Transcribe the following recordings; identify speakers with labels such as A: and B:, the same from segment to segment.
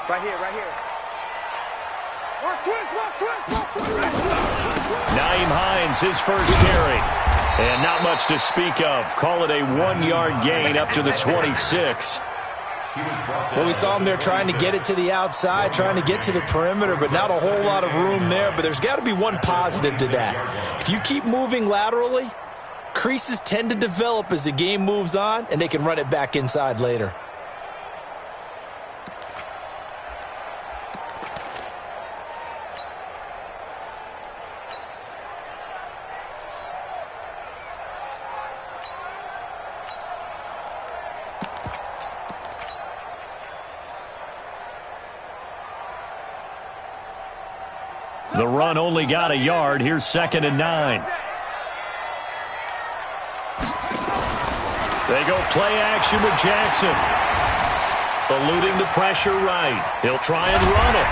A: Right here, right here. Watch twist.
B: Nyheim Hines, his first carry. And not much to speak of. Call it a 1-yard gain up to the 26.
C: Well, we saw him there trying to get it to the outside, trying to get to the perimeter, but not a whole lot of room there. But there's got to be one positive to that. If you keep moving laterally, creases tend to develop as the game moves on, and they can run it back inside later.
B: The run only got a yard. Here's 2nd and 9. They go play action with Jackson. Eluding the pressure right. He'll try and run it.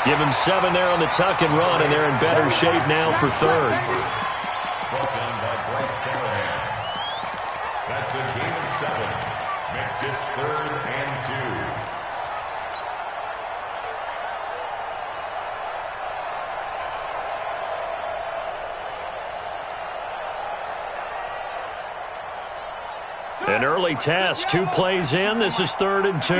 B: Give him 7 there on the tuck and run, and they're in better shape now for 3rd.
D: That's a gain of 7. Makes it 3rd and 2.
B: An early test, 2 plays in. This is 3rd and 2.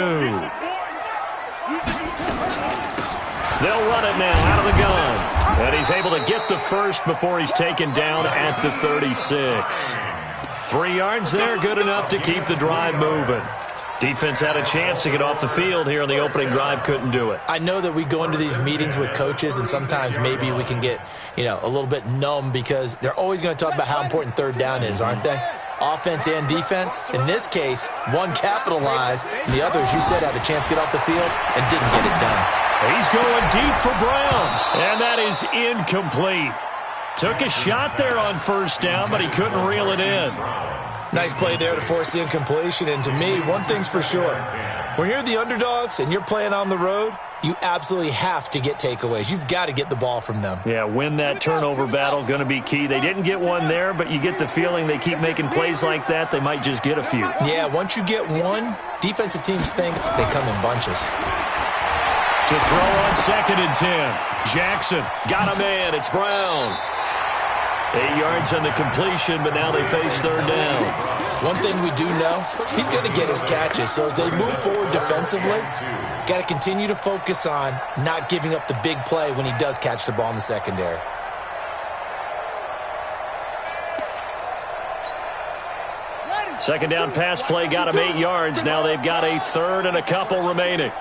B: They'll run it now out of the gun. And he's able to get the first before he's taken down at the 36. 3 yards there, good enough to keep the drive moving. Defense had a chance to get off the field here on the opening drive, couldn't do it.
C: I know that we go into these meetings with coaches, and sometimes maybe we can get, a little bit numb because they're always going to talk about how important 3rd down is, aren't they? Offense and defense. In this case, one capitalized, and the other, as you said, had a chance to get off the field and didn't get it done.
B: He's going deep for Brown, and that is incomplete. Took a shot there on 1st down, but he couldn't reel it in.
C: Nice play there to force the incompletion, and to me, one thing's for sure. When you're the underdogs and you're playing on the road, you absolutely have to get takeaways. You've got to get the ball from them.
B: Yeah, win that turnover battle, going to be key. They didn't get one there, but you get the feeling they keep making plays like that, they might just get a few.
C: Yeah, once you get one, defensive teams think they come in bunches.
B: To throw on 2nd and 10. Jackson got a man. It's Brown. 8 yards on the completion, but now they face 3rd down.
C: One thing we do know, he's going to get his catches. So as they move forward defensively, got to continue to focus on not giving up the big play when he does catch the ball in the secondary.
B: Second down pass play got him 8 yards. Now they've got a 3rd and a couple remaining.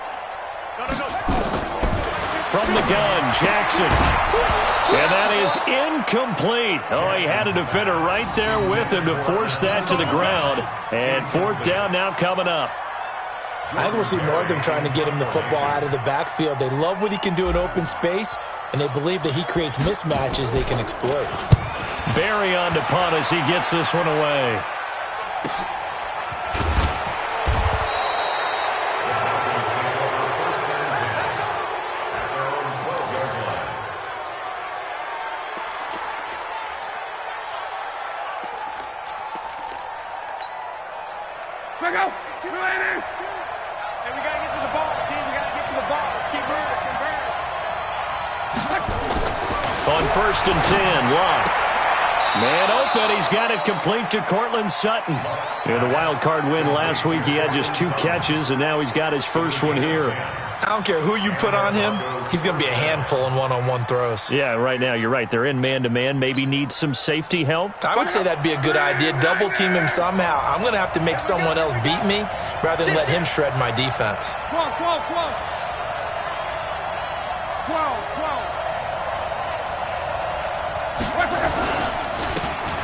B: From the gun, Jackson. And that is incomplete. Oh, he had a defender right there with him to force that to the ground. And 4th down now coming up.
C: I think we'll see more of them trying to get him the football out of the backfield. They love what he can do in open space, and they believe that he creates mismatches they can exploit.
B: Barry on to punt as he gets this one away. On 1st and 10, Locke. Man open, he's got it complete to Cortland Sutton. In a wild card win last week, he had just 2 catches, and now he's got his first one here.
C: I don't care who you put on him, he's going to be a handful in one-on-one throws.
B: Yeah, right now, you're right. They're in man-to-man. Maybe need some safety help.
C: I would say that'd be a good idea. Double team him somehow. I'm going to have to make someone else beat me rather than let him shred my defense.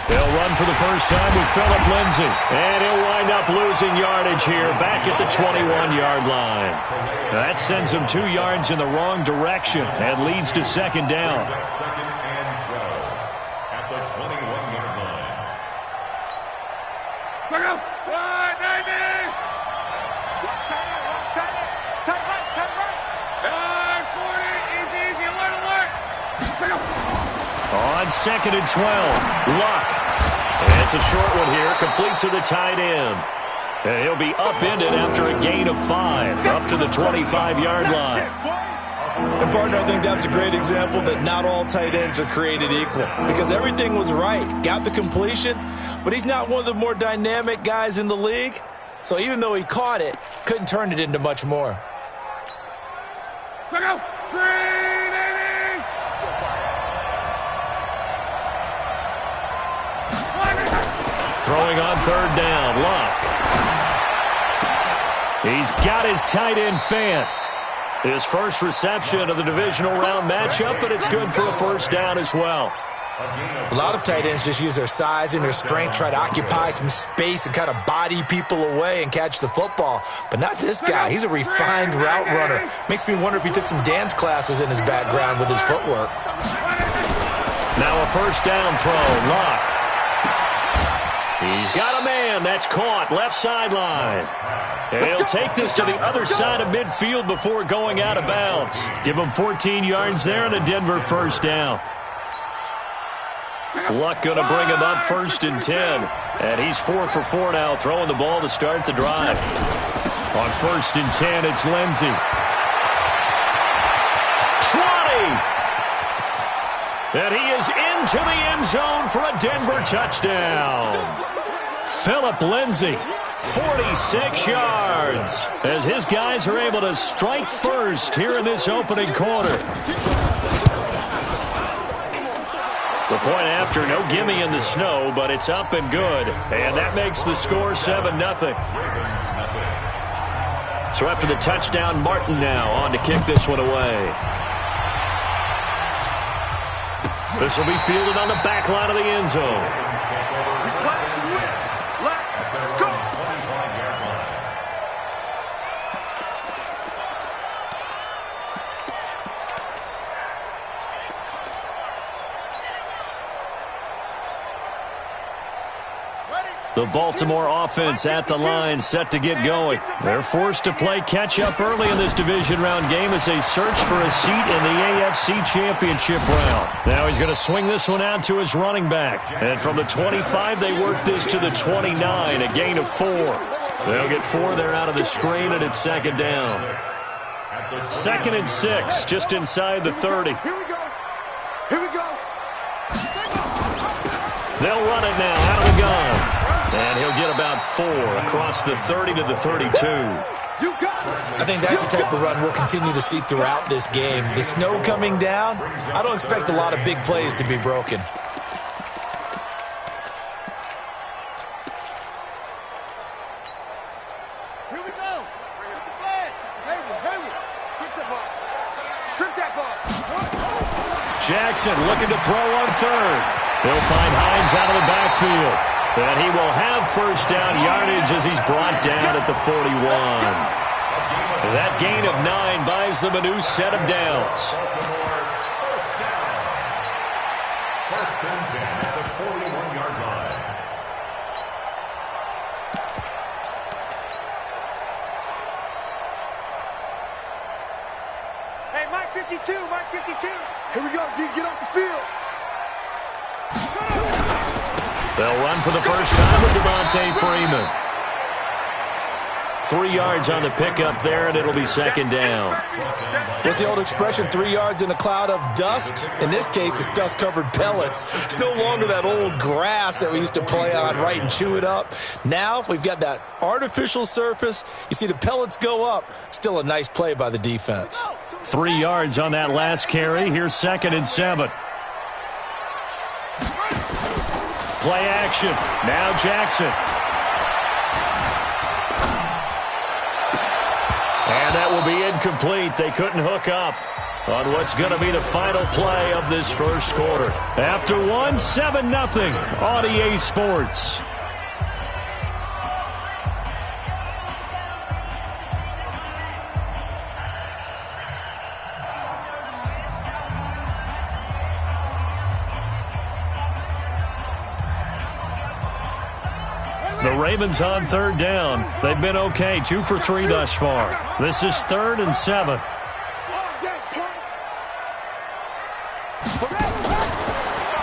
B: They'll run for the first time with Phillip Lindsay. And he'll wind up losing yardage here back at the 21-yard line. That sends him 2 yards in the wrong direction and leads to 2nd down.
D: 2nd and 12 at the 21-yard line.
B: On 2nd and 12, Luck. And it's a short one here, complete to the tight end. And he'll be upended after a gain of 5, up to the 25-yard line.
C: And, partner, I think that's a great example that not all tight ends are created equal because everything was right. Got the completion, but he's not one of the more dynamic guys in the league. So even though he caught it, couldn't turn it into much more.
A: Throwing
B: on 3rd down, Luck. He's got his tight end Fant. His first reception of the divisional round matchup, but it's good for a 1st down as well.
C: A lot of tight ends just use their size and their strength, try to occupy some space and kind of body people away and catch the football. But not this guy. He's a refined route runner. Makes me wonder if he took some dance classes in his background with his footwork.
B: Now a 1st down throw, Luck. He's got a man. That's caught. Left sideline. And he'll take this to the other side of midfield before going out of bounds. Give him 14 yards there and a Denver 1st down. Luck going to bring him up 1st and 10. And he's 4 for 4 now, throwing the ball to start the drive. On 1st and 10, it's Lindsey. 20! And he is into the end zone for a Denver touchdown. Phillip Lindsey, 46 yards, as his guys are able to strike first here in this opening quarter. The point after, no gimme in the snow, but it's up and good. And that makes the score 7-0. So after the touchdown, Martin now on to kick this one away. This will be fielded on the back line of the end zone. The Baltimore offense at the line, set to get going. They're forced to play catch-up early in this division round game as they search for a seat in the AFC Championship round. Now he's going to swing this one out to his running back. And from the 25, they work this to the 29, a gain of 4. They'll get 4 there out of the screen, and it's 2nd down. 2nd and 6, just inside the 30.
A: Here we go. Here we go.
B: They'll run it now out of the gun. And he'll get about 4 across the 30 to the 32.
C: I think that's the type of run we'll continue to see throughout this game. The snow coming down, I don't expect a lot of big plays to be broken.
A: Here we go. Get the flag. Hayward. Strip that ball. Strip that ball.
B: Jackson looking to throw on 3rd. He'll find Hines out of the backfield. And he will have 1st down yardage as he's brought down at the 41. That gain of 9 buys them a new set of downs.
D: 1st and 10 at the 41-yard line.
A: Hey, Mike 52. Here we go, D. Get off the field.
B: They'll run for the 1st time with Devontae Freeman. 3 yards on the pickup there, and it'll be 2nd down.
C: What's the old expression, 3 yards in a cloud of dust? In this case, it's dust-covered pellets. It's no longer that old grass that we used to play on, right, and chew it up. Now we've got that artificial surface. You see the pellets go up. Still a nice play by the defense.
B: 3 yards on that last carry. Here's 2nd and 7. Play action. Now Jackson. And that will be incomplete. They couldn't hook up on what's going to be the final play of this 1st quarter. After 1, 7-0 on EA Sports. The Ravens on 3rd down. They've been okay, 2 for 3 thus far. This is 3rd and 7.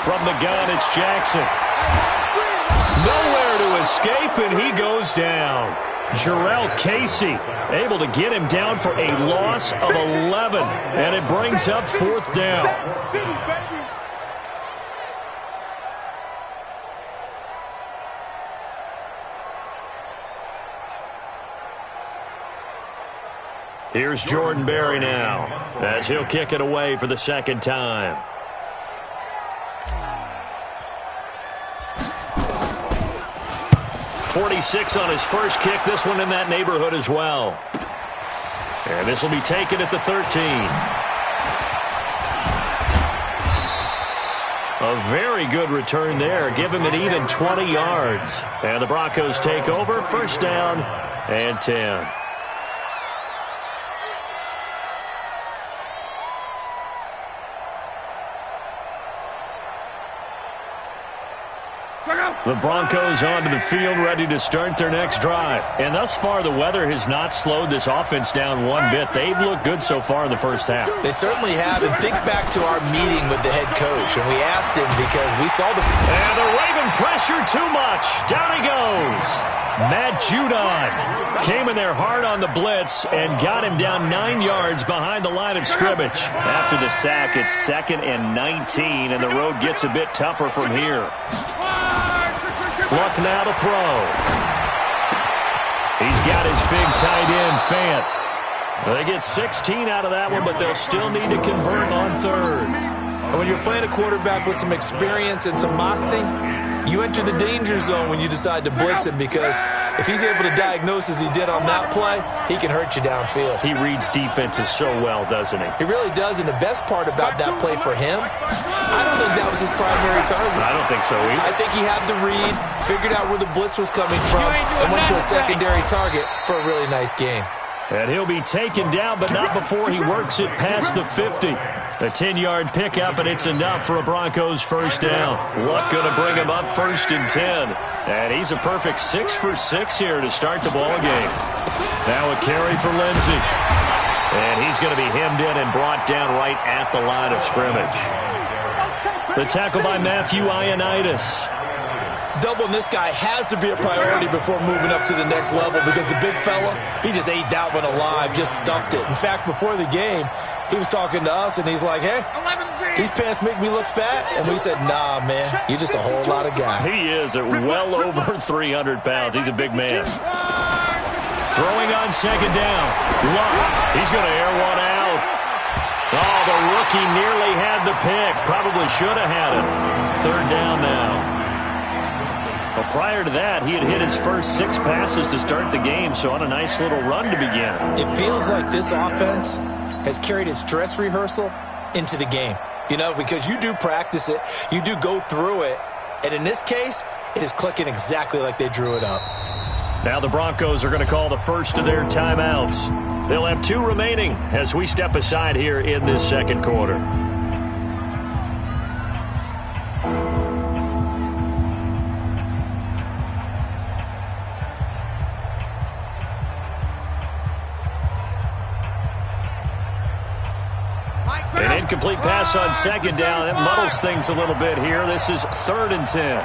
B: From the gun, it's Jackson. Nowhere to escape, and he goes down. Jarrell Casey able to get him down for a loss of 11, and it brings up 4th down. Here's Jordan Berry now, as he'll kick it away for the 2nd time. .46 on his first kick, this one in that neighborhood as well. And this will be taken at the 13. A very good return there. Give him an even 20 yards. And the Broncos take over, 1st down and 10. The Broncos onto the field, ready to start their next drive. And thus far, the weather has not slowed this offense down one bit. They've looked good so far in the first half.
C: They certainly have. And think back to our meeting with the head coach. And we asked him because we saw the...
B: And the Raven pressure too much. Down he goes. Matt Judon came in there hard on the blitz and got him down 9 yards behind the line of scrimmage. After the sack, it's 2nd and 19, and the road gets a bit tougher from here. Luck now to throw. He's got his big tight end, Fant. They get 16 out of that one, but they'll still need to convert on 3rd.
C: And when you're playing a quarterback with some experience and some moxie, you enter the danger zone when you decide to blitz him, because if he's able to diagnose as he did on that play, he can hurt you downfield.
B: He reads defenses so well, doesn't he?
C: He really does, and the best part about that play for him, I don't think that was his primary target.
B: I don't think so either.
C: I think he had the read, figured out where the blitz was coming from, and went to a secondary target for a really nice gain.
B: And he'll be taken down, but not before he works it past the 50. A 10-yard pickup, and it's enough for a Broncos 1st down. Luck going to bring him up 1st and 10. And he's a perfect 6 for 6 here to start the ball game. Now a carry for Lindsey. And he's going to be hemmed in and brought down right at the line of scrimmage. The tackle by Matthew Ioannidis.
C: Doubling this guy has to be a priority before moving up to the next level, because the big fella, he just ate that one alive, just stuffed it. In fact, before the game, he was talking to us, and he's like, hey, these pants make me look fat. And we said, nah, man, you're just a whole lot of guy.
B: He is at well over 300 pounds. He's a big man. Throwing on 2nd down. Luck. He's going to air one out. Oh, the rookie nearly had the pick. Probably should have had it. 3rd down now. Well, prior to that, he had hit his first 6 passes to start the game, so on a nice little run to begin.
C: It feels like this offense has carried its dress rehearsal into the game. You know, because you do practice it, you do go through it, and in this case, it is clicking exactly like they drew it up.
B: Now the Broncos are going to call the first of their timeouts. They'll have 2 remaining as we step aside here in this 2nd quarter. An incomplete pass on 2nd down. That muddles things a little bit here. This is 3rd and 10.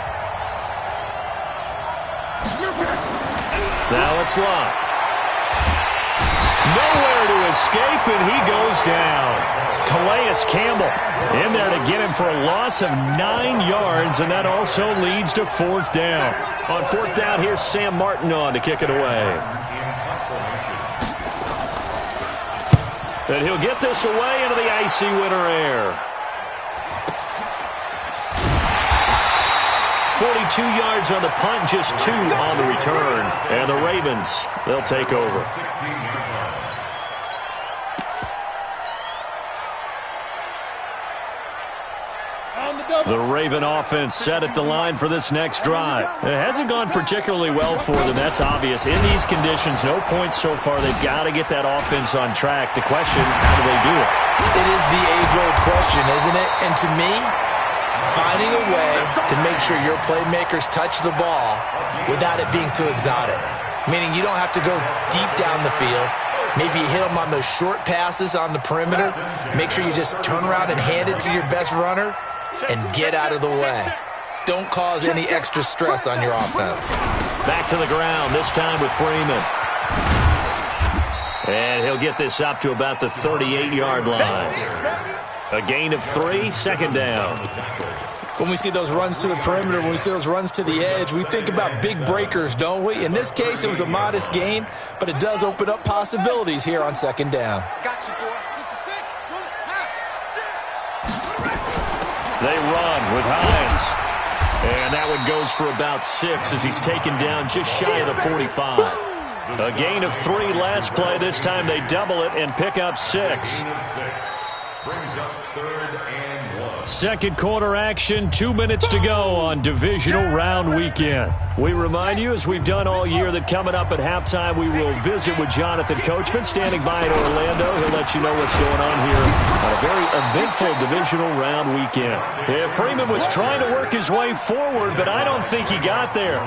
B: Now it's Luck. Nowhere to escape, and he goes down. Calais Campbell in there to get him for a loss of 9 yards, and that also leads to 4th down. On 4th down, here's Sam Martin on to kick it away. And he'll get this away into the icy winter air. 42 yards on the punt, just 2 on the return. And the Ravens, they'll take over. The Raven offense set at the line for this next drive. It hasn't gone particularly well for them, that's obvious. In these conditions, no points so far. They've got to get that offense on track. The question, how do they do it?
C: It is the age-old question, isn't it? And to me, finding a way to make sure your playmakers touch the ball without it being too exotic. Meaning you don't have to go deep down the field. Maybe you hit them on those short passes on the perimeter. Make sure you just turn around and hand it to your best runner and get out of the way. Don't cause any extra stress on your offense.
B: Back to the ground, this time with Freeman. And he'll get this up to about the 38-yard line. A gain of 3, second down.
C: When we see those runs to the perimeter, when we see those runs to the edge, we think about big breakers, don't we? In this case, it was a modest gain, but it does open up possibilities here on second down.
B: They run with Hines. And that one goes for about 6 as he's taken down just shy of the 45. A gain of 3 last play. This time they double it and pick up 6.
D: Brings up 3rd and 1.
B: Second quarter action, 2 minutes to go on divisional round weekend. We remind you, as we've done all year, that coming up at halftime, we will visit with Jonathan Coachman, standing by in Orlando. He'll let you know what's going on here on a very eventful divisional round weekend. Yeah, Freeman was trying to work his way forward, but I don't think he got there.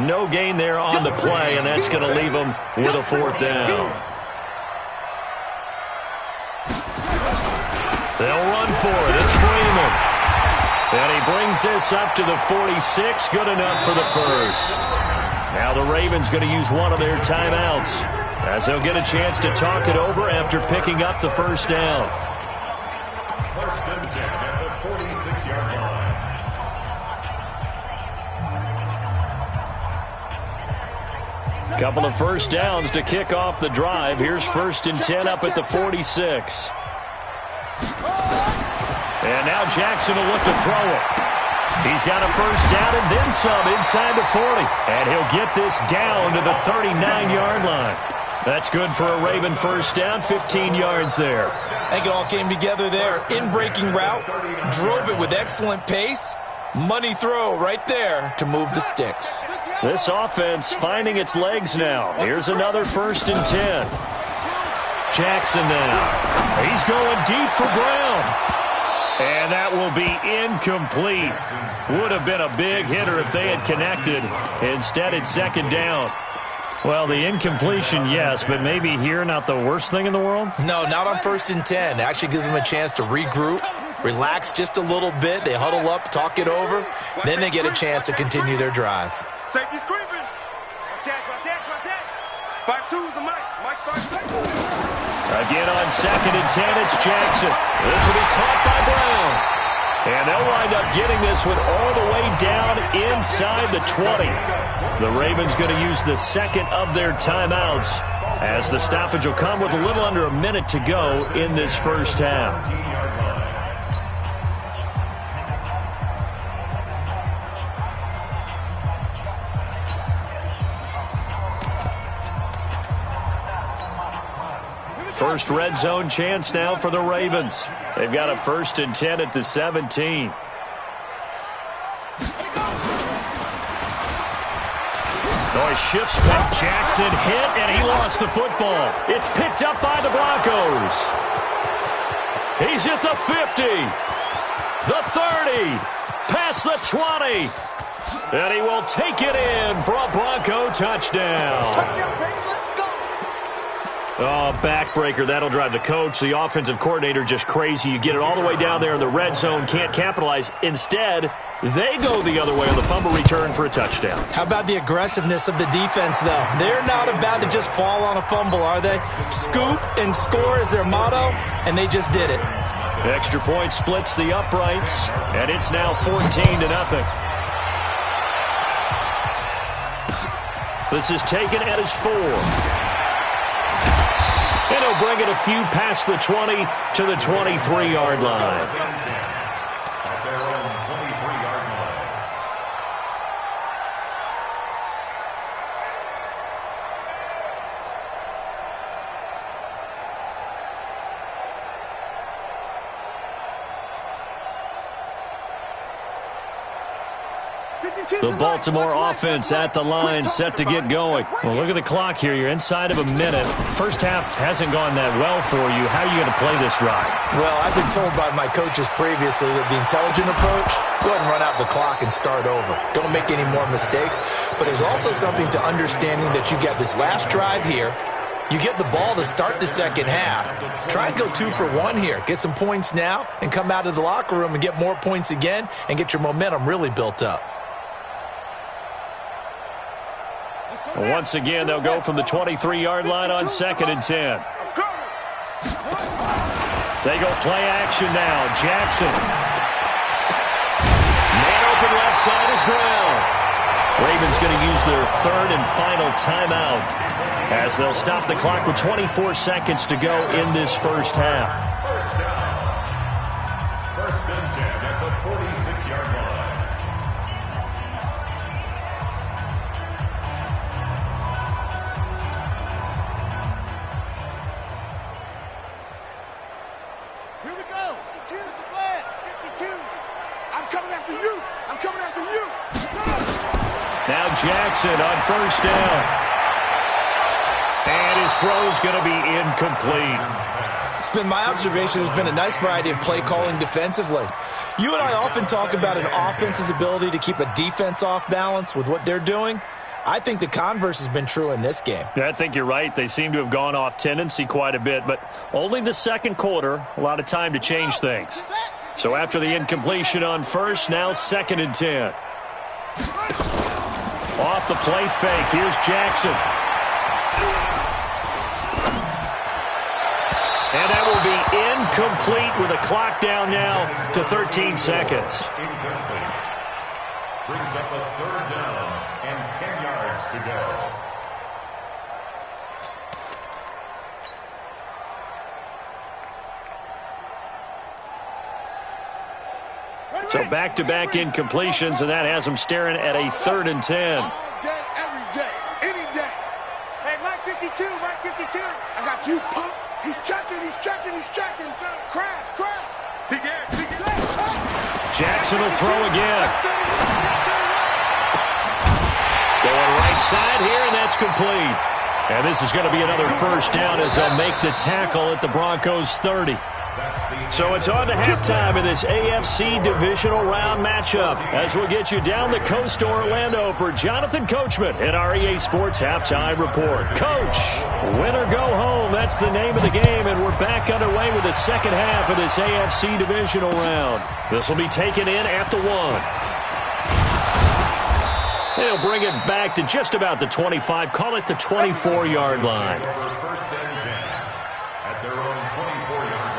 B: No gain there on the play, and that's going to leave him with a 4th down. They'll run for it. It's Freeman. And he brings this up to the 46. Good enough for the first. Now the Ravens going to use one of their timeouts as they'll get a chance to talk it over after picking up the first down.
D: 1st and 10 at the 46-yard line.
B: Couple of first downs to kick off the drive. Here's 1st and 10 up at the 46. And now Jackson will look to throw it. He's got a first down and then some inside the 40. And he'll get this down to the 39-yard line. That's good for a Raven first down, 15 yards there.
C: I think it all came together there. In-breaking route, drove it with excellent pace. Money throw right there to move the sticks.
B: This offense finding its legs now. Here's another 1st and 10. Jackson now. He's going deep for Brown. And that will be incomplete. Would have been a big hitter if they had connected. Instead, it's 2nd down. Well, the incompletion, yes, but maybe here not the worst thing in the world?
C: No, not on 1st and 10. It actually gives them a chance to regroup, relax just a little bit. They huddle up, talk it over. Then they get a chance to continue their drive.
A: Safety's creeping. Watch out. 5-2's the Mike. Mike 5-2.
B: Again on 2nd and 10, it's Jackson. This will be caught by Brown. And they'll wind up getting this one all the way down inside the 20. The Ravens going to use the 2nd of their timeouts as the stoppage will come with a little under a minute to go in this first half. First red zone chance now for the Ravens. They've got a 1st and 10 at the 17. Oh, he shifts back. Jackson hit, and he lost the football. It's picked up by the Broncos. He's at the 50, the 30, past the 20. And he will take it in for a Bronco touchdown. Oh, backbreaker. That'll drive the coach, the offensive coordinator, just crazy. You get it all the way down there in the red zone, can't capitalize. Instead, they go the other way on the fumble return for a touchdown.
C: How about the aggressiveness of the defense, though? They're not about to just fall on a fumble, are they? Scoop and score is their motto, and they just did it.
B: Extra point splits the uprights, and it's now 14-0. This is taken at his 4. And he'll bring it a few past the 20 to the 23-yard line.
D: At their own 23-yard line.
B: The Baltimore offense at the line, set to get going. Well, look at the clock here. You're inside of a minute. First half hasn't gone that well for you. How are you going to play this drive?
C: Well, I've been told by my coaches previously that the intelligent approach, go ahead and run out the clock and start over. Don't make any more mistakes. But there's also something to understanding that you get this last drive here. You get the ball to start the second half. Try and go 2 for 1 here. Get some points now and come out of the locker room and get more points again and get your momentum really built up.
B: Once again, they'll go from the 23-yard line on 2nd and 10. They go play action now. Jackson. Man open left side is Brown. Ravens going to use their 3rd and final timeout as they'll stop the clock with 24 seconds to go in this first half.
D: First and 10 at the 46-yard line.
A: Here we go. 52 the flag. 52. I'm coming after you. I'm coming after you.
B: Now Jackson on first down. And his throw's going to be incomplete.
C: It's been my observation there's been a nice variety of play calling defensively. You and I often talk about an offense's ability to keep a defense off balance with what they're doing. I think the converse has been true in this game.
B: I think you're right. They seem to have gone off tendency quite a bit, but only the second quarter, a lot of time to change things. So after the incompletion on first, now 2nd and 10. Off the play fake, here's Jackson. And that will be incomplete with a clock down now to 13 seconds.
D: Incomplete. Brings up a 3rd down and 10 yards to go.
B: So back-to-back incompletions, and that has them staring at a 3rd and 10.
A: All day, every day, any day. Hey, Mike 52, Mike 52. I got you, punk. He's checking, he's checking, he's checking. Crash, crash. Big air, big air.
B: Jackson will throw again. Going right side here, and that's complete. And this is going to be another first down as they'll make the tackle at the Broncos 30. So it's on to halftime in this AFC divisional round matchup as we'll get you down the coast to Orlando for Jonathan Coachman at our EA Sports Halftime Report. Coach, win or go home, that's the name of the game, and we're back underway with the second half of this AFC divisional round. This will be taken in at the 1. They'll bring it back to just about the 25, call it the 24-yard line.
D: First and 10 at their own 24-yard line.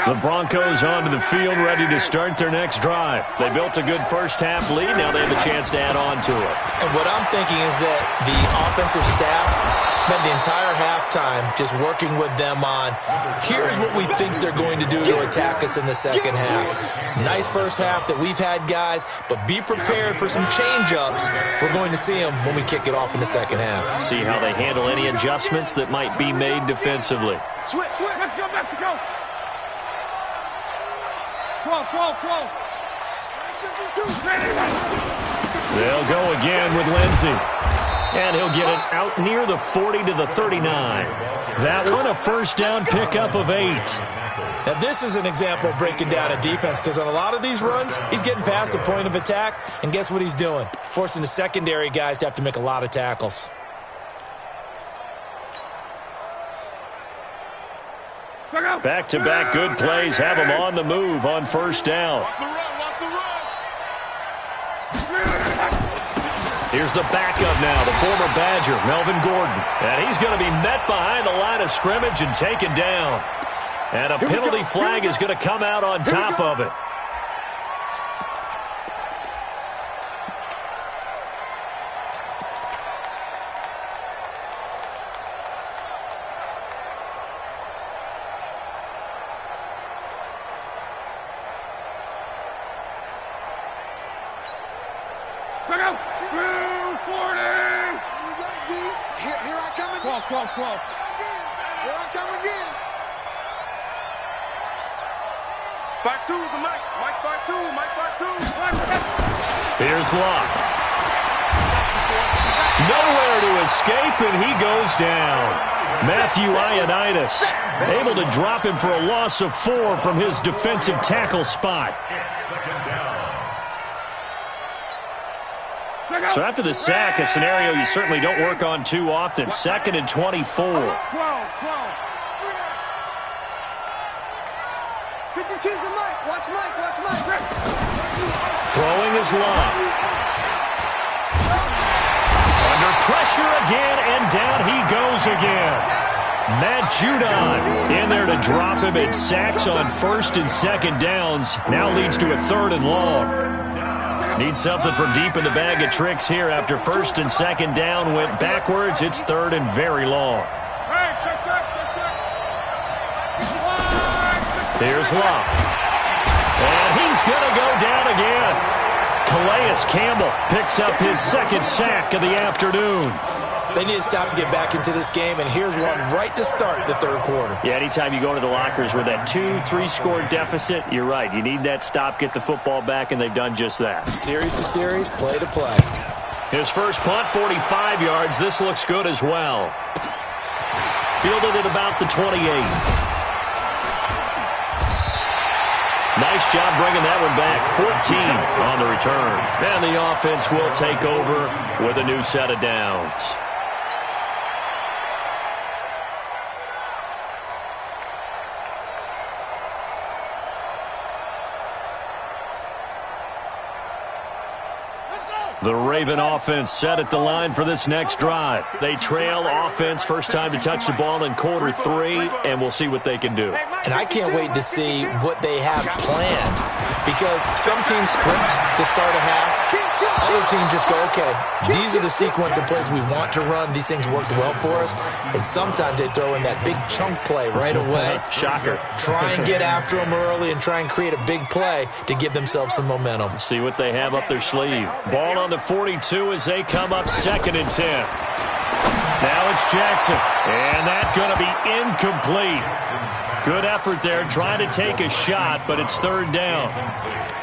B: The Broncos onto the field, ready to start their next drive. They built a good first-half lead. Now they have a chance to add on to it.
C: And what I'm thinking is that the offensive staff spent the entire halftime just working with them on, here's what we think they're going to do to attack us in the second half. Nice first half that we've had, guys, but be prepared for some change-ups. We're going to see them when we kick it off in the second half.
B: See how they handle any adjustments that might be made defensively.
A: Switch, switch. Let's go, Mexico. 12.
B: They'll go again with Lindsey. And he'll get it out near the 40 to the 39. That one a first down pickup of 8.
C: Now this is an example of breaking down a defense because on a lot of these runs, he's getting past the point of attack, and guess what he's doing? Forcing the secondary guys to have to make a lot of tackles.
B: Back-to-back good plays have them on the move on first down.
A: Watch the run.
B: Here's the backup now, the former Badger, Melvin Gordon. And he's going to be met behind the line of scrimmage and taken down. And a penalty flag is going to come out on top of it.
A: Here I come again. 5-2 is the Mike. Mike 5-2. Mike 5-2.
B: Here's Locke. Nowhere to escape, and he goes down. Matthew Ioannidis able to drop him for a loss of 4 from his defensive tackle spot. So after the sack, a scenario you certainly don't work on too often. 2nd and 24.
A: 52's the Mike. Watch Mike.
B: Throwing is Locke. Under pressure again, and down he goes again. Matt Judon in there to drop him in sacks on 1st and 2nd downs. Now leads to a 3rd and long. Need something from deep in the bag of tricks here. After 1st and 2nd down went backwards, it's 3rd and very long. Here's Love. And he's going to go down again. Calais Campbell picks up his 2nd sack of the afternoon.
C: They need to stop to get back into this game, and here's one right to start the 3rd quarter.
B: Yeah, anytime you go to the lockers with that 2-3 score deficit, you're right. You need that stop, get the football back, and they've done just that.
C: Series to series, play to play.
B: His first punt, 45 yards. This looks good as well. Fielded at about the 28. Nice job bringing that one back. 14 on the return. And the offense will take over with a new set of downs. The Raven offense set at the line for this next drive. They trail offense, first time to touch the ball in quarter 3, and we'll see what they can do.
C: And I can't wait to see what they have planned, because some teams script to start a half. Other teams just go, okay, these are the sequence of plays we want to run. These things worked well for us. And sometimes they throw in that big chunk play right away.
B: Shocker.
C: Try and get after them early and try and create a big play to give themselves some momentum.
B: See what they have up their sleeve. Ball on the 42 as they come up 2nd and 10. Now it's Jackson. And that's going to be incomplete. Good effort there, trying to take a shot, but it's 3rd down.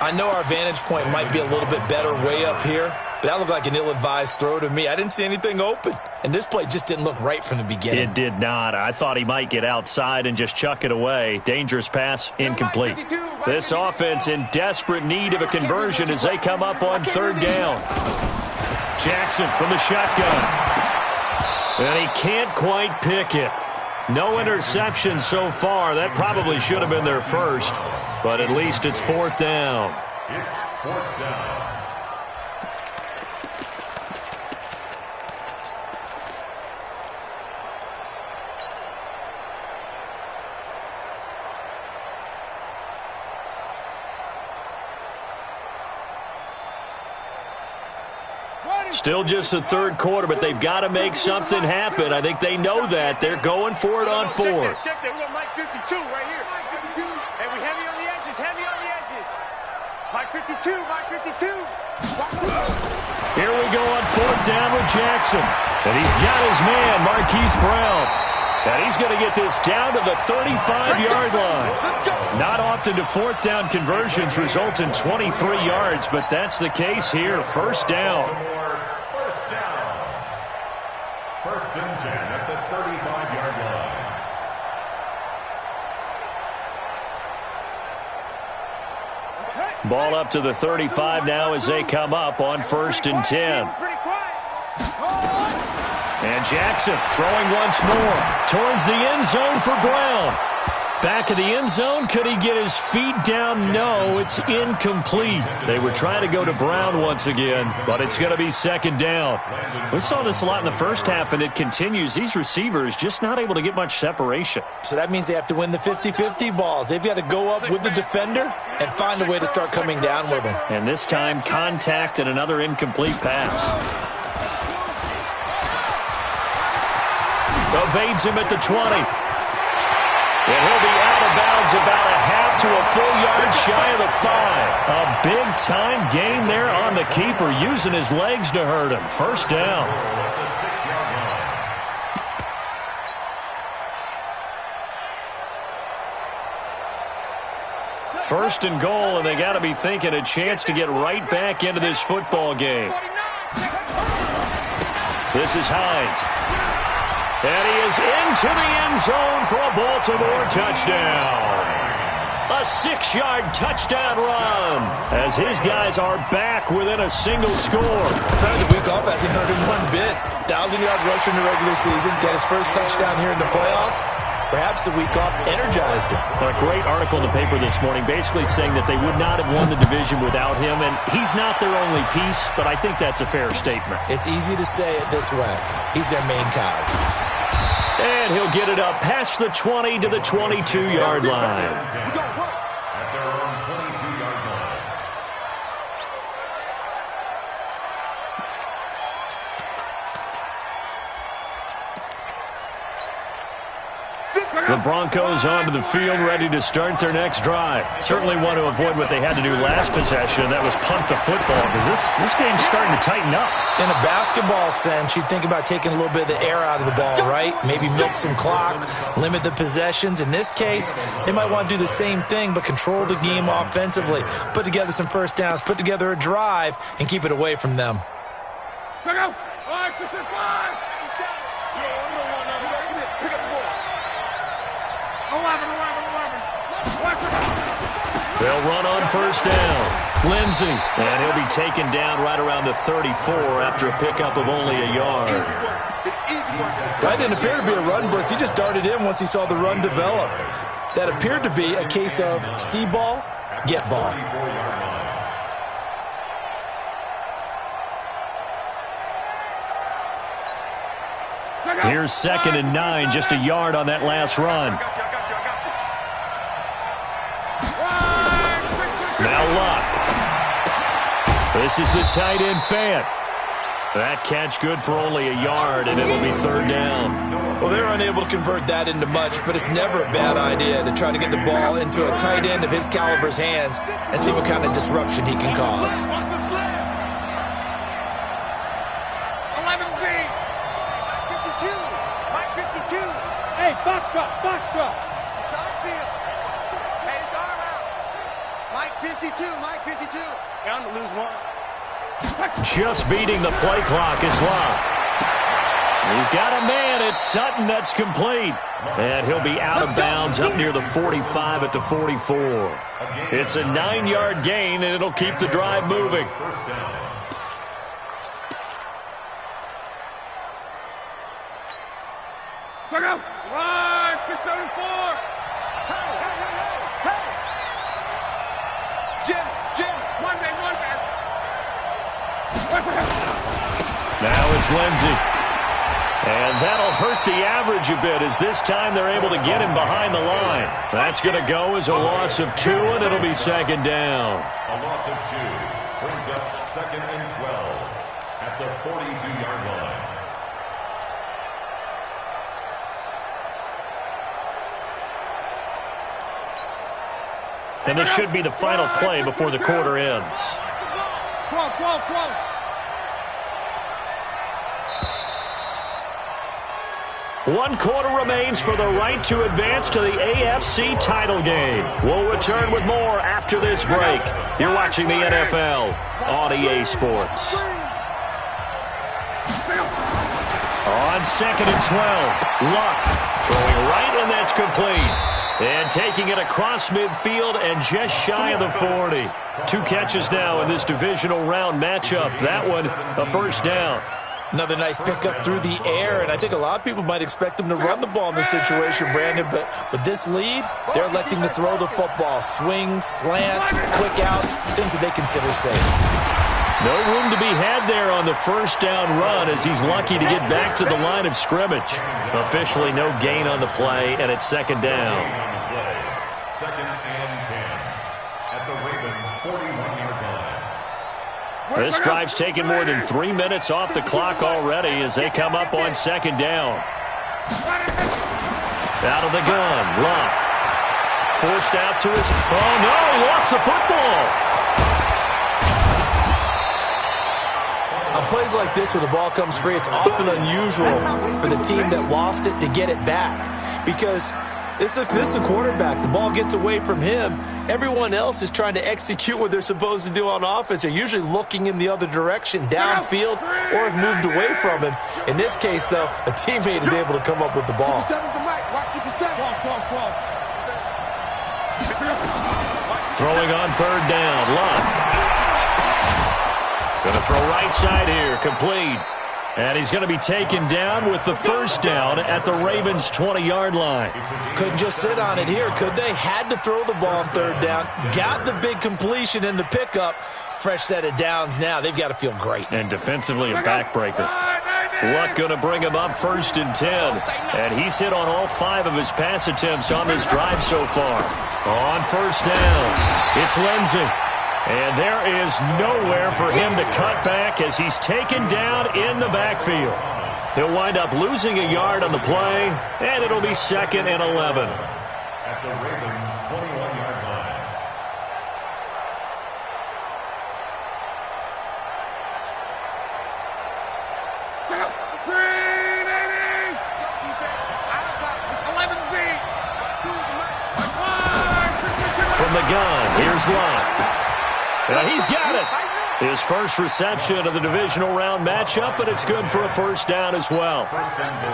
C: I know our vantage point might be a little bit better way up here, but that looked like an ill-advised throw to me. I didn't see anything open, and this play just didn't look right from the beginning.
B: It did not. I thought he might get outside and just chuck it away. Dangerous pass, incomplete. This offense in desperate need of a conversion as they come up on 3rd down. Jackson from the shotgun. And he can't quite pick it. No interception so far. That probably should have been their first, but at least it's 4th down.
D: It's 4th down.
B: Still just the 3rd quarter, but they've got to make something happen. I think they know that. They're going for it on 4th.
A: Check that. We got Mike 52 right here. And we heavy on the edges, heavy on the edges. Mike 52, Mike 52.
B: Here we go on 4th down with Jackson. And he's got his man, Marquise Brown. And he's going to get this down to the 35-yard line. Not often do 4th down conversions result in 23 yards, but that's the case here. 1st down.
D: 1st and 10 at the 35-yard line.
B: Ball up to the 35 now as they come up on 1st and 10. And Jackson throwing once more towards the end zone for Brown. Back of the end zone. Could he get his feet down? No, it's incomplete. They were trying to go to Brown once again, but it's going to be 2nd down. We saw this a lot in the first half, and it continues. These receivers just not able to get much separation.
C: So that means they have to win the 50-50 balls. They've got to go up with the defender and find a way to start coming down with them.
B: And this time, contact and another incomplete pass. Evades him at the 20. And he'll be out of bounds about a half to a full yard shy of the 5. A big-time gain there on the keeper, using his legs to hurt him. 1st down. First and goal, and they got to be thinking a chance to get right back into this football game. This is Hines. And he is into the end zone for a Baltimore touchdown. A 6-yard touchdown run as his guys are back within a single score.
C: The week off hasn't hurt him one bit. 1,000-yard rush in the regular season. Got his first touchdown here in the playoffs. perhaps the week off energized him.
B: A great article in the paper this morning basically saying that they would not have won the division without him, and he's not their only piece, but I think that's a fair statement.
C: It's easy to say it this way. He's their main cog.
B: And he'll get it up past the 20 to the 22-yard line.
D: At their own 22-yard line.
B: The Broncos onto the field, ready to start their next drive. Certainly want to avoid what they had to do last possession. That was punt the football, because this game's starting to tighten up.
C: In a basketball sense, you'd think about taking a little bit of the air out of the ball, right? Maybe milk some clock, limit the possessions. In this case, they might want to do the same thing, but control the game offensively. Put together some first downs, put together a drive, and keep it away from them.
A: Check out. 5, 6, 5.
B: They'll run on first down. Lindsay, and he'll be taken down right around the 34 after a pickup of only a yard.
C: That didn't appear to be a run blitz. He just darted in once he saw the run develop. That appeared to be a case of see ball, get ball.
B: Here's 2nd and 9, just a yard on that last run. Now Luck. This is the tight end Fant. That catch good for only a yard, and it'll be 3rd down.
C: Well, they're unable to convert that into much, but it's never a bad idea to try to get the ball into a tight end of his caliber's hands and see what kind of disruption he can cause.
A: 11B. 52. Mike 52. Hey, box truck. It's on field. Hey, it's arm out. Mike 52. Down to lose one.
B: Just beating the play clock is Luck. He's got a man. It's Sutton. That's complete. And he'll be out of bounds up near the 45 at the 44. It's a 9-yard gain, and it'll keep the drive moving.
D: First down.
A: Check out. 674. Hey. Jim. One man.
B: Now it's Lindsay. And that'll hurt the average a bit, as this time they're able to get him behind the line. That's going to go as a loss of 2, and it'll be 2nd down.
D: A loss of 2 brings up 2nd and 12 at the 42-yard line.
B: And this should be the final play before the quarter ends.
A: Quo.
B: 1 quarter remains for the right to advance to the AFC title game. We'll return with more after this break. You're watching the NFL on EA Sports. On 2nd and 12, Luck throwing right, and that's complete. And taking it across midfield and just shy of the 40. 2 catches now in this divisional round matchup. That one, a first down.
C: Another nice pickup through the air, and I think a lot of people might expect them to run the ball in this situation, Brandon, but with this lead, they're electing to throw the football. Swings, slants, quick outs, things that they consider safe.
B: No room to be had there on the first down run, as he's lucky to get back to the line of scrimmage. Officially no gain on the play, and it's 2nd down.
D: 2nd and 10 at the Ravens' 41-yard line.
B: This drive's taken more than 3 minutes off the clock already as they come up on 2nd down. Out of the gun, Luck. Forced out to his... Oh, no, he lost the football.
C: On plays like this where the ball comes free, it's often unusual for the team that lost it to get it back, because this is the quarterback. The ball gets away from him. Everyone else is trying to execute what they're supposed to do on offense. They're usually looking in the other direction, downfield, or have moved away from him. In this case, though, a teammate is able to come up with the ball.
B: Throwing on 3rd down, Luck. Going to throw right side here, complete. And he's going to be taken down with the first down at the Ravens' 20-yard line.
C: Couldn't just sit on it here, could they? Had to throw the ball on third down. Got the big completion in the pickup. Fresh set of downs now. They've got to feel great.
B: And defensively, a backbreaker. Luck going to bring him up 1st and 10. And he's hit on all 5 of his pass attempts on this drive so far. On first down, it's Lindsey. And there is nowhere for him to cut back as he's taken down in the backfield. He'll wind up losing a yard on the play, and it'll be 2nd and 11.
D: At the Ravens' 21-yard line.
B: From the gun, here's Lott. He's got it. His first reception of the divisional round matchup, but it's good for a first down as well.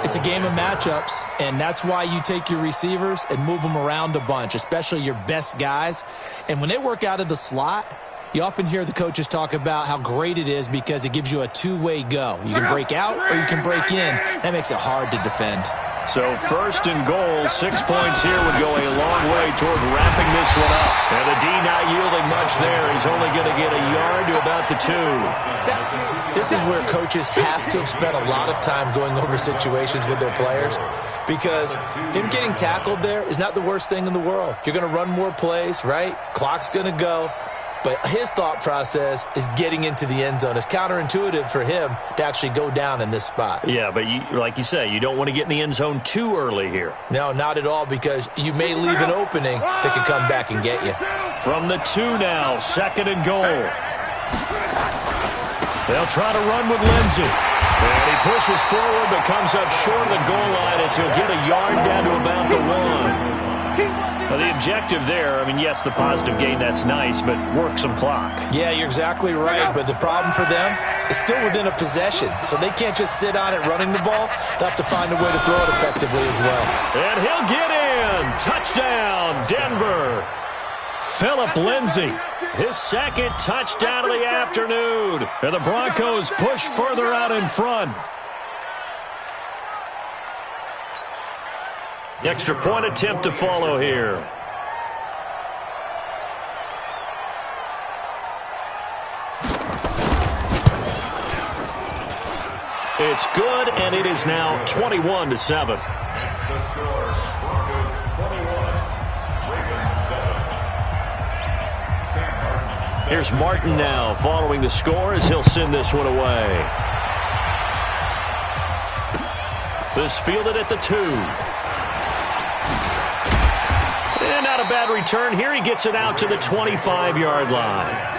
C: It's a game of matchups, and that's why you take your receivers and move them around a bunch, especially your best guys. And when they work out of the slot, you often hear the coaches talk about how great it is because it gives you a two-way go. You can break out or you can break in. That makes it hard to defend.
B: So 1st and goal, 6 points here would go a long way toward wrapping this one up. And the D not yielding much there. He's only going to get a yard to about the 2.
C: This is where coaches have to have spent a lot of time going over situations with their players because him getting tackled there is not the worst thing in the world. You're going to run more plays, right? Clock's going to go. But his thought process is getting into the end zone. It's counterintuitive for him to actually go down in this spot.
B: Yeah, but like you say, you don't want to get in the end zone too early here.
C: No, not at all, because you may leave an opening that can come back and get you.
B: From the 2 now, 2nd and goal. They'll try to run with Lindsey. And he pushes forward but comes up short of the goal line as he'll get a yard down to about the 1. Well, the objective there, I mean, yes, the positive gain, that's nice, but work some clock.
C: Yeah, you're exactly right, but the problem for them is still within a possession, so they can't just sit on it running the ball. They'll have to find a way to throw it effectively as well.
B: And he'll get in. Touchdown, Denver. Phillip Lindsey, his 2nd touchdown of the afternoon. And the Broncos push further out in front. The extra point attempt to follow here. It's good, and it is now 21-7.
D: That's the score. Broncos 21, Ravens 7.
B: Here's Martin now following the score as he'll send this one away. This fielded at the 2. And not a bad return here. He gets it out to the 25-yard line.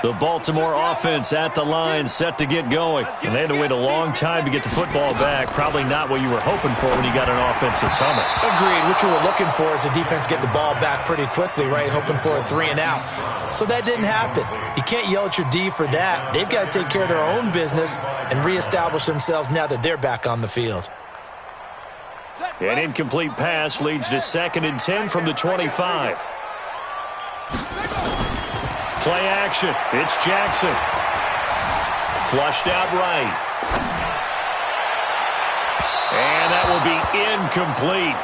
B: The Baltimore offense at the line, set to get going. And they had to wait a long time to get the football back. Probably not what you were hoping for when you got an offense that's humming.
C: Agreed. What you were looking for is the defense get the ball back pretty quickly, right? Hoping for a 3 and out. So that didn't happen. You can't yell at your D for that. They've got to take care of their own business and reestablish themselves now that they're back on the field.
B: An incomplete pass leads to 2nd and 10 from the 25. Play action. It's Jackson. Flushed out right. And that will be incomplete.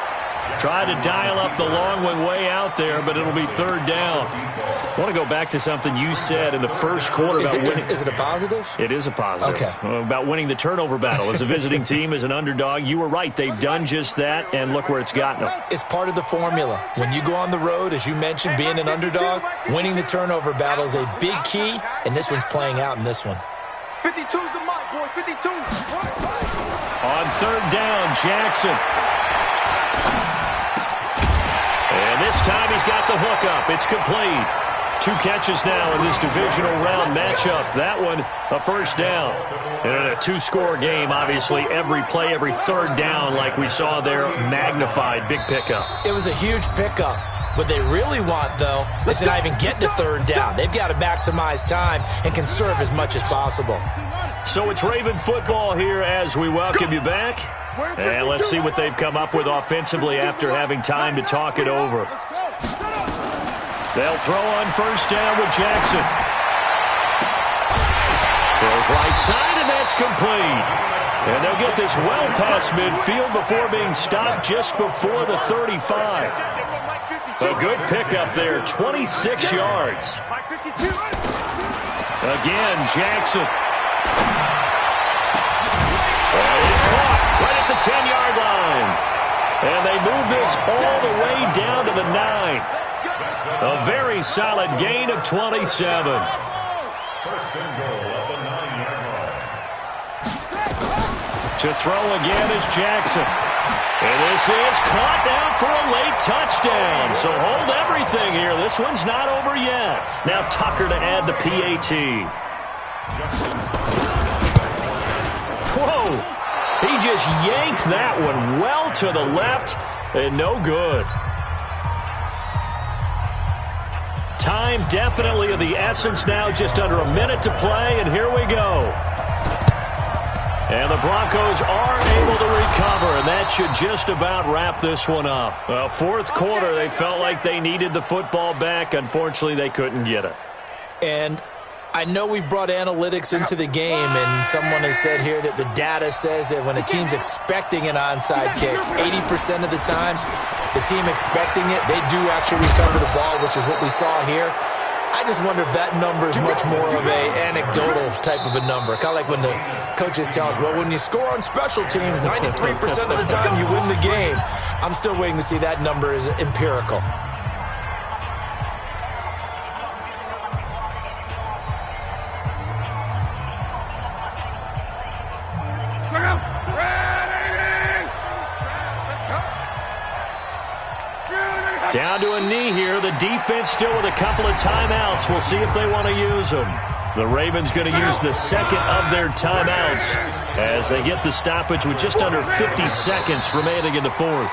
B: Tried to dial up the long one way out there, but it'll be 3rd down. I want to go back to something you said in the first quarter about winning.
C: Is it a positive?
B: It is a positive.
C: Okay.
B: About winning the turnover battle. As a visiting team, as an underdog, you were right. They've done just that, and look where it's gotten them.
C: It's part of the formula. When you go on the road, as you mentioned, being an underdog, winning the turnover battle is a big key, and this one's playing out in this one.
A: 52's the mark, boys. 52.
B: On 3rd down, Jackson. And this time he's got the hook up. It's complete. 2 catches now in this divisional round matchup. That one, a first down. And in a 2-score game, obviously, every play, every 3rd down, like we saw there, magnified. Big pickup.
C: It was a huge pickup. What they really want, though, is to not even get to third down. They've got to maximize time and conserve as much as possible.
B: So it's Raven football here as we welcome you back. And let's see what they've come up with offensively after having time to talk it over. They'll throw on first down with Jackson. Throws right side, and that's complete. And they'll get this well past midfield before being stopped just before the 35. A good pickup there, 26 yards. Again, Jackson. And he's caught right at the 10-yard line. And they move this all the way down to the 9. A very solid gain of 27.
D: First and goal at the 9-yard line.
B: To throw again is Jackson. And this is caught down for a late touchdown. So hold everything here. This one's not over yet. Now Tucker to add the PAT. Whoa. He just yanked that one well to the left and no good. Time definitely of the essence now. Just under a minute to play, and here we go. And the Broncos are able to recover, and that should just about wrap this one up. Well, fourth quarter, they felt like they needed the football back. Unfortunately, they couldn't get it.
C: And I know we've brought analytics into the game, and someone has said here that the data says that when a team's expecting an onside kick, 80% of the time, the team expecting it, they do actually recover the ball, which is what we saw here. I just wonder if that number is much more of a anecdotal type of a number. Kind of like when the coaches tell us, well, when you score on special teams, 93% of the time you win the game. I'm still waiting to see that number is empirical.
B: Down to a knee here. The defense still with a couple of timeouts. We'll see if they want to use them. The Ravens going to use the second of their timeouts as they get the stoppage with just under 50 seconds remaining in the fourth.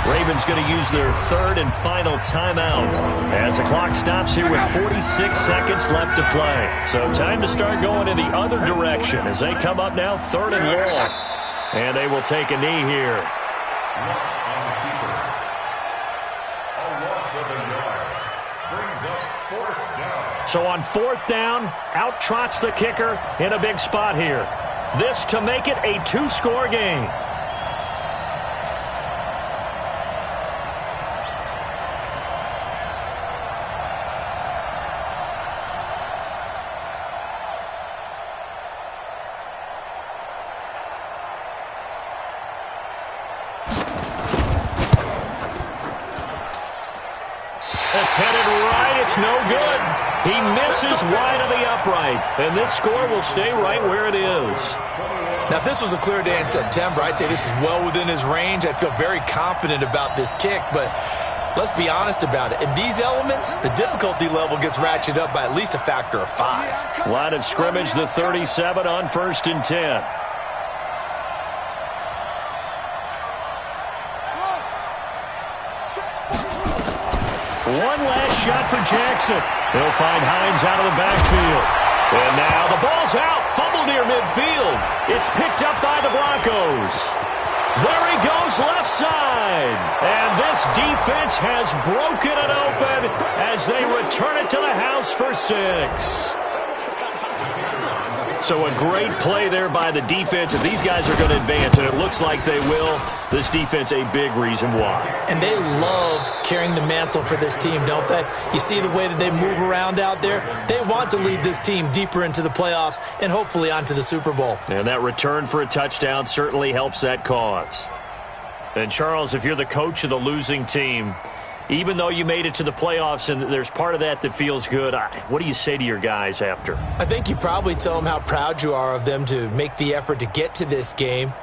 B: Ravens going to use their third and final timeout as the clock stops here with 46 seconds left to play. So time to start going in the other direction as they come up now third and long. And they will take a knee here. So on fourth down, out trots the kicker in a big spot here. This to make it a two-score game. It's headed right. It's no good. He misses wide of the upright, and this score will stay right where it is.
C: Now, if this was a clear day in September, I'd say this is well within his range. I'd feel very confident about this kick, but let's be honest about it. In these elements, the difficulty level gets ratcheted up by at least a factor of 5.
B: Line of scrimmage, the 37 on first and 10. One last shot for Jackson. He'll find Hines out of the backfield. And now the ball's out. Fumble near midfield. It's picked up by the Broncos. There he goes left side. And this defense has broken it open as they return it to the house for 6. So a great play there by the defense. If these guys are going to advance, and it looks like they will, this defense a big reason why.
C: And they love carrying the mantle for this team, don't they? You see the way that they move around out there? They want to lead this team deeper into the playoffs and hopefully onto the Super Bowl.
B: And that return for a touchdown certainly helps that cause. And Charles, if you're the coach of the losing team, even though you made it to the playoffs and there's part of that that feels good, what do you say to your guys after?
C: I think you probably tell them how proud you are of them to make the effort to get to this game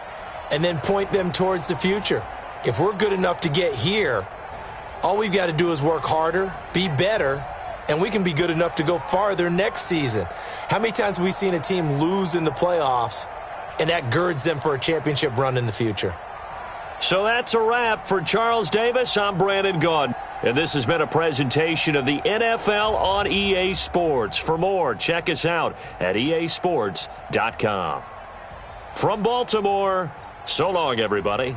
C: and then point them towards the future. If we're good enough to get here, all we've got to do is work harder, be better, and we can be good enough to go farther next season. How many times have we seen a team lose in the playoffs and that girds them for a championship run in the future?
B: So that's a wrap. For Charles Davis, I'm Brandon Gaudin. And this has been a presentation of the NFL on EA Sports. For more, check us out at easports.com. From Baltimore, so long, everybody.